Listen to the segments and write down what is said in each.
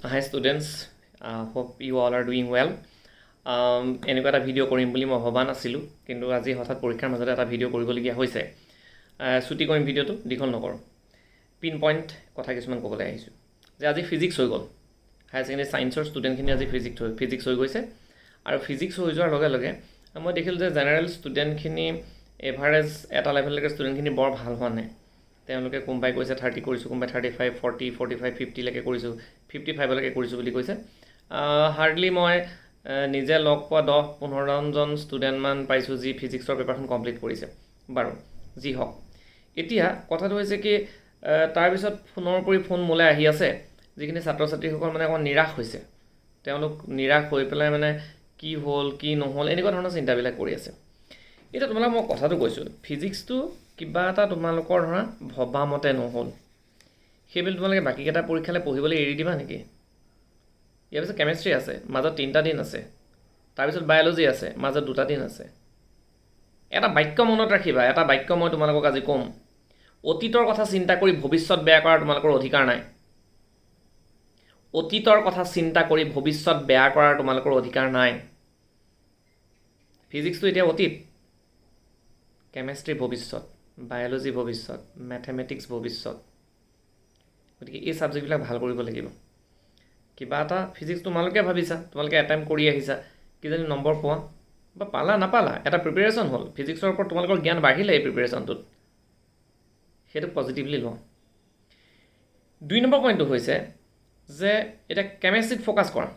Hi students, hope you all are doing well. এনেকুৱা এটা video' কৰিম বুলি মই ভবা নাছিলোঁ, কিন্তু আজি হঠাৎ পৰীক্ষাৰ মাজতে এটা ভিডিঅ' কৰিবলগীয়া হৈছে। ছুটি কৰিম ভিডিঅ'টো, দীঘল নকৰোঁ। পিন পইণ্ট কথা কিছুমান ক'বলৈ আহিছোঁ যে আজি ফিজিক্স হৈ গ'ল। হায়াৰ ছেকেণ্ডেৰী ছায়েন্সৰ ষ্টুডেণ্টখিনি আজি ফিজিক্স হৈ গৈছে, আৰু ফিজিক্স হৈ যোৱাৰ লগে লগে মই দেখিলোঁ যে জেনেৰেল ষ্টুডেণ্টখিনি এভাৰেজ এটা লেভেললৈকে ষ্টুডেণ্টখিনি বৰ ভাল হোৱা নাই। তেওঁলোকে কোনোবাই কৈছে 30 কৰিছোঁ, কোনোবাই 35, 40, 45, 50লৈকে কৰিছোঁ, 55লৈকে কৰিছোঁ বুলি কৈছে। হাৰ্ডলি মই নিজে লগ পোৱা 10-15জন ষ্টুডেণ্টমান পাইছোঁ যি ফিজিক্সৰ পেপাৰখন কমপ্লিট কৰিছে। বাৰু যি হওক, এতিয়া কথাটো হৈছে কি, তাৰপিছত ফোনৰ পৰি ফোন মোলৈ আহি আছে, যিখিনি ছাত্ৰ ছাত্ৰীসকল মানে অকণমান নিৰাশ হৈছে। তেওঁলোক নিৰাশ হৈ পেলাই মানে কি হ'ল কি নহ'ল এনেকুৱা ধৰণৰ চিন্তাবিলাক কৰি আছে। এতিয়া তোমালোক মই কথাটো কৈছোঁ, ফিজিক্সটো কিবা এটা তোমালোকৰ ধৰা ভবা মতে নহ'ল, সেইবুলি তোমালোকে বাকীকেইটা পৰীক্ষালৈ পঢ়িবলৈ এৰি দিবা নেকি? ইয়াৰ পিছত কেমেষ্ট্ৰি আছে, মাজত 3টা দিন আছে, তাৰপিছত বায়'লজি আছে, মাজত 2টা দিন আছে। এটা বাক্য মনত ৰাখিবা, এটা বাক্য মই তোমালোকক আজি ক'ম, অতীতৰ কথা চিন্তা কৰি ভৱিষ্যত বেয়া কৰাৰ তোমালোকৰ অধিকাৰ নাই। অতীতৰ কথা চিন্তা কৰি ভৱিষ্যত বেয়া কৰাৰ তোমালোকৰ অধিকাৰ নাই। ফিজিক্সটো এতিয়া অতীত, কেমেষ্ট্ৰি ভৱিষ্যত, বায়'লজি ভৱিষ্যত, মেথমেটিক্স ভৱিষ্যত। গতিকে এই ছাবজেক্টবিলাক ভাল কৰিব লাগিব। কিবা এটা ফিজিক্স তোমালোকে ভাবিছা, তোমালোকে এটেম্প কৰি আহিছা, কিজানি নম্বৰ পোৱা বা পালা নাপালা, এটা প্ৰিপেৰেশ্যন হ'ল। ফিজিক্সৰ ওপৰত তোমালোকৰ জ্ঞান বাঢ়িলে এই প্ৰিপেৰেশ্যনটোত, সেইটো পজিটিভলি লওঁ। 2 নম্বৰ পইণ্টটো হৈছে যে এতিয়া কেমেষ্ট্ৰিত ফ'কাছ কৰা।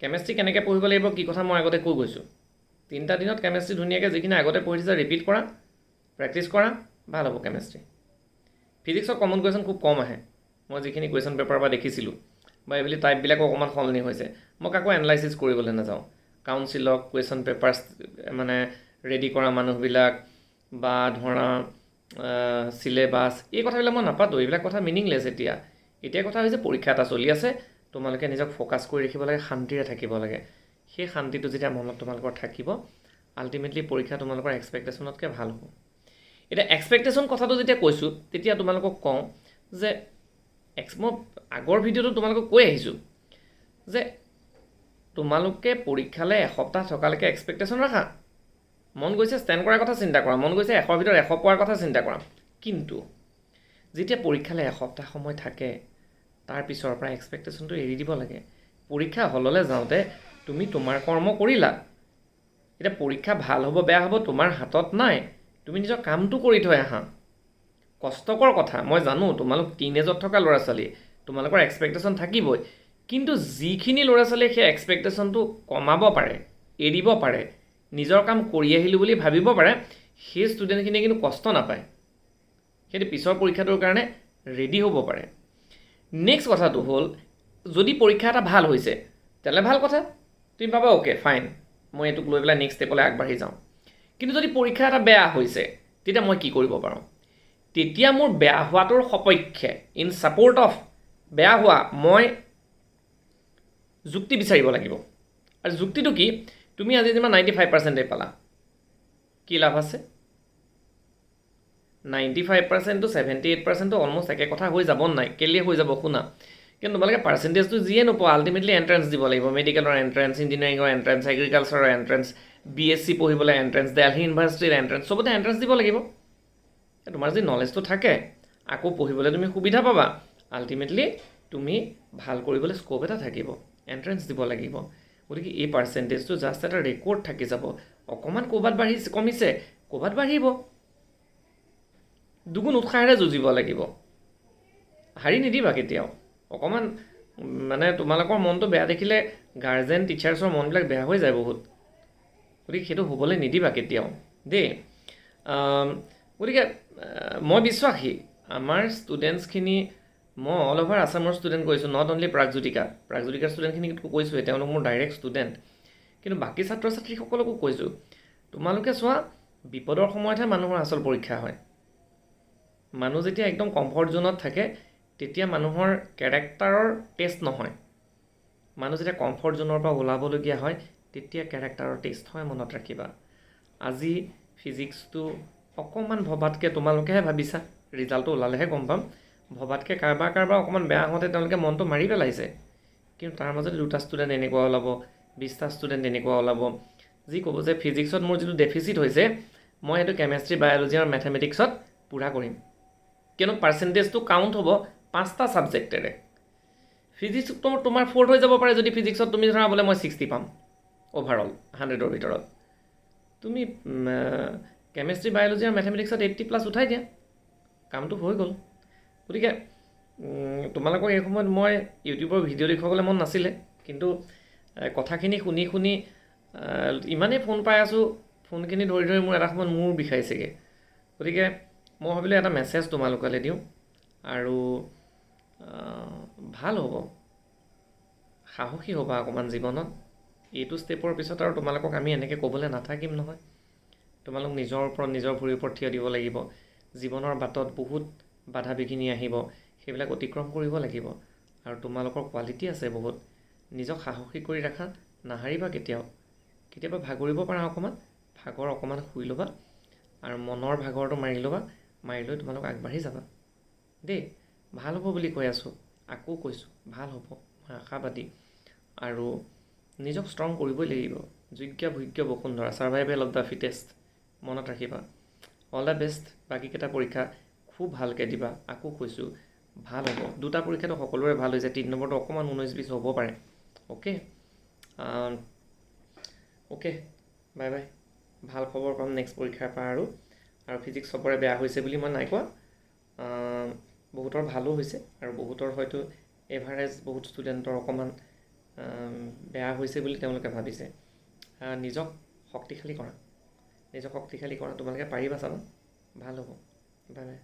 কেমেষ্ট্ৰি কেনেকৈ পঢ়িব লাগিব কি কথা মই আগতে কৈ গৈছোঁ। 3টা দিনত কেমেষ্ট্ৰি ধুনীয়াকৈ যিখিনি আগতে পঢ়িছা ৰিপিট কৰা, প্ৰেক্টিছ কৰা, ভাল হ'ব কেমেষ্ট্ৰি। ফিজিক্সৰ কমন কুৱেশ্যন খুব কম আহে, মই যিখিনি কুৱেশ্যন পেপাৰৰ পৰা দেখিছিলোঁ, বা এইবুলি টাইপবিলাকো অকণমান সলনি হৈছে। মই কাকো এনালাইচিছ কৰিবলৈ নাযাওঁ। কাউন্সিলক কুৱেশ্যন পেপাৰ্ছ মানে ৰেডি কৰা মানুহবিলাক বা ধৰা চিলেবাছ, এই কথাবিলাক মই নাপাতোঁ, এইবিলাক কথা মিনিংলেছ। এতিয়া কথা হৈছে পৰীক্ষা এটা চলি আছে, তোমালোকে নিজক ফ'কাছ কৰি ৰাখিব লাগে, শান্তিৰে থাকিব লাগে। সেই শান্তিটো যেতিয়া মনত তোমালোকৰ থাকিব, আল্টিমেটলি পৰীক্ষা তোমালোকৰ এক্সপেক্টেশ্যনতকৈ ভাল হ'ব। এতিয়া এক্সপেক্টেশ্যন কথাটো যেতিয়া কৈছোঁ, তেতিয়া তোমালোকক কওঁ যে মই আগৰ ভিডিঅ'টো তোমালোকক কৈ আহিছোঁ যে তোমালোকে পৰীক্ষালৈ এসপ্তাহ থকালৈকে এক্সপেক্টেশ্যন ৰাখা। মন গৈছে ষ্টেণ্ড কৰাৰ কথা চিন্তা কৰা, মন গৈছে 100ৰ ভিতৰত 100 পোৱাৰ কথা চিন্তা কৰা। কিন্তু যেতিয়া পৰীক্ষালৈ এসপ্তাহ সময় থাকে, তাৰ পিছৰ পৰা এক্সপেক্টেশ্যনটো এৰি দিব লাগে। পৰীক্ষা হললৈ যাওঁতে তুমি তোমাৰ কৰ্ম কৰিলা, এতিয়া পৰীক্ষা ভাল হ'ব বেয়া হ'ব তোমাৰ হাতত নাই, তুমি নিজৰ কামটো কৰি থৈ আহা। কষ্টকৰ কথা মই জানো, তোমালোক টিনেজত থকা ল'ৰা ছোৱালী, তোমালোকৰ এক্সপেক্টেশ্যন থাকিবই। কিন্তু যিখিনি ল'ৰা ছোৱালীয়ে সেই এক্সপেক্টেশ্যনটো কমাব পাৰে, এৰিব পাৰে, নিজৰ কাম কৰি আহিলোঁ বুলি ভাবিব পাৰে, সেই ষ্টুডেণ্টখিনিয়ে কিন্তু কষ্ট নাপায়। সেইটো পিছৰ পৰীক্ষাটোৰ কাৰণে ৰেডি হ'ব পাৰে। নেক্সট কথাটো হ'ল, যদি পৰীক্ষা এটা ভাল হৈছে তেতিয়াহ'লে ভাল কথা, তুমি ভাবা অ'কে ফাইন, মই এইটোক লৈ পেলাই নেক্সট ষ্টেপলৈ আগবাঢ়ি যাওঁ। কিন্তু যদি পৰীক্ষা এটা বেয়া হৈছে, তেতিয়া মই কি কৰিব পাৰোঁ? তেতিয়া মোৰ বেয়া হোৱাটোৰ সপক্ষে, ইন ছাপৰ্ট অফ বেয়া হোৱা, মই যুক্তি বিচাৰিব লাগিব। আৰু যুক্তিটো কি? তুমি আজি যিমান 95% পালা, কি লাভ আছে? 95% to 78% অলমষ্ট একে কথা হৈ যাব নাই? কেলৈ হৈ যাব শুনা, কিন্তু তোমালোকে পাৰ্চেণ্টেজটো যিয়ে নোপোৱা, আল্টিমেটলি এণ্ট্ৰেঞ্চ দিব লাগিব। মেডিকেলৰ এণ্ট্ৰেঞ্চ, ইঞ্জিনিয়াৰিঙৰ এণ্ট্ৰেঞ্চ, এগ্ৰিকালচাৰৰ এণ্ট্ৰেঞ্চ, BSc পঢ়িবলৈ এণ্ট্ৰেঞ্চ, দেলহি ইউনিভাৰ্চিটিৰ এণ্ট্ৰেঞ্চ, চবতে এণ্ট্ৰেঞ্চ দিব লাগিব। তোমাৰ যদি নলেজটো থাকে, আকৌ পঢ়িবলৈ তুমি সুবিধা পাবা, আল্টিমেটলি তুমি ভাল কৰিবলৈ স্ক'প এটা থাকিব, এণ্ট্ৰেঞ্চ দিব লাগিব। গতিকে এই পাৰ্চেণ্টেজটো জাষ্ট এটা ৰেকৰ্ড থাকি যাব। অকণমান ক'ৰবাত বাঢ়িছে কমিছে, ক'ৰবাত বাঢ়িব। দুগুণ উৎসাহেৰে যুঁজিব লাগিব, হাৰি নিদিবা কেতিয়াও। অকণমান মানে তোমালোকৰ মনটো বেয়া দেখিলে গাৰ্জেন টিচাৰ্ছৰ মনবিলাক বেয়া হৈ যায় বহুত। গতিকে সেইটো হ'বলৈ নিদিবা কেতিয়াও দেই। গতিকে মই বিশ্বাসী, আমাৰ ষ্টুডেণ্টছখিনি, মই অল অভাৰ আছামৰ ষ্টুডেণ্ট কৈছোঁ, নট অনলি প্ৰাগজ্যোতিকাৰ ষ্টুডেণ্টখিনিক কৈছোঁৱে, তেওঁলোক মোৰ ডাইৰেক্ট ষ্টুডেণ্ট। কিন্তু বাকী ছাত্ৰ ছাত্ৰীসকলকো কৈছোঁ, তোমালোকে চোৱা, বিপদৰ সময়তহে মানুহৰ আচল পৰীক্ষা হয়। মানুহ যেতিয়া একদম কমফৰ্ট জ'নত থাকে, তেতিয়া মানুহৰ কেৰেক্টাৰৰ টেষ্ট নহয়। মানুহ যেতিয়া কমফৰ্ট জ'নৰ পৰা ওলাবলগীয়া হয়, তেতিয়া কেৰেক্টাৰৰ টেষ্ট হয়, মনত ৰাখিবা। আজি ফিজিক্সটো অকণমান ভবাতকৈ তোমালোকেহে ভাবিছা, ৰিজাল্টটো ওলালেহে গম পাম। ভবাতকৈ কাৰোবাৰ অকণমান বেয়া হওঁতে তেওঁলোকে মনটো মাৰি পেলাইছে, কিন্তু তাৰ মাজতে 2টা ষ্টুডেণ্ট এনেকুৱা ওলাব, 20টা ষ্টুডেণ্ট এনেকুৱা ওলাব যি ক'ব যে ফিজিক্সত মোৰ যিটো ডেফিচিট হৈছে মই সেইটো কেমেষ্ট্ৰি, বায়'লজি আৰু মেথমেটিক্সত পূৰা কৰিম, কিয়নো পাৰ্চেণ্টেজটো কাউণ্ট হ'ব 5টা ছাবজেক্টেৰে। ফিজিক্সত তোমাৰ 4 হৈ যাব পাৰে যদি ফিজিক্সত তুমি ধৰা বোলে মই 60 পাম অ'ভাৰঅল 100ৰ ভিতৰত, তুমি কেমেষ্ট্ৰি, বায়'লজি আৰু মেথমেটিক্সত 80+ উঠাই দিয়া, কামটো হৈ গ'ল। গতিকে তোমালোকক এই সময়ত মই ইউটিউবৰ ভিডিঅ' দেখুৱাবলৈ মন নাছিলে, কিন্তু কথাখিনি শুনি শুনি ইমানেই ফোন পাই আছোঁ, ফোনখিনি ধৰি ধৰি মোৰ এটা সময়ত মূৰ বিষাইছেগৈ। গতিকে মই ভাবিলোঁ এটা মেছেজ তোমালোকলৈ দিওঁ, আৰু ভাল হ'ব, সাহসী হ'বা অকণমান জীৱনত। এইটো ষ্টেপৰ পিছত আৰু তোমালোকক আমি এনেকৈ ক'বলৈ নাথাকিম নহয়। তোমালোক নিজৰ ওপৰত, নিজৰ ভৰিৰ ওপৰত থিয় দিব লাগিব। জীৱনৰ বাটত বহুত বাধা বিঘিনি আহিব, সেইবিলাক অতিক্ৰম কৰিব লাগিব, আৰু তোমালোকৰ কোৱালিটি আছে বহুত। নিজক সাহসী কৰি ৰাখা, নাহাৰিবা কেতিয়াও। কেতিয়াবা ভাগৰিব পাৰা অকণমান, ভাগৰ অকণমান শুই ল'বা, আৰু মনৰ ভাগৰটো মাৰি ল'বা, মাৰি লৈ তোমালোক আগবাঢ়ি যাবা দেই। ভাল হ'ব বুলি কৈ আছোঁ, আকৌ কৈছোঁ ভাল হ'ব, মই আশাবাদী। আৰু নিজক ষ্ট্ৰং কৰিবই লাগিব। যোগ্য ভোগ্য বসুন্ধৰা, ছাৰ্ভাইভেল অফ দ্য ফিটেষ্ট, মনত ৰাখিবা। All the best. বাকীকেইটা পৰীক্ষা খুব ভালকৈ দিবা, আকৌ কৈছোঁ ভাল হ'ব। 2টা পৰীক্ষাটো সকলোৰে ভাল হৈছে, 3 নম্বৰটো অকণমান 19-20 হ'ব পাৰে। Okay okay, bye bye. ভাল খবৰ পাম নেক্সট পৰীক্ষাৰ পৰা। আৰু ফিজিক্স চবৰে বেয়া হৈছে বুলি মই নাই কোৱা, বহুতৰ ভালো হৈছে, আৰু বহুতৰ হয়তো এভাৰেজ, বহুত ষ্টুডেণ্টৰ অকণমান বেয়া হৈছে বুলি তেওঁলোকে ভাবিছে। নিজক শক্তিশালী কৰা, তোমালোকে পাৰিবা চাবা, ভাল হ'ব। Bye bye.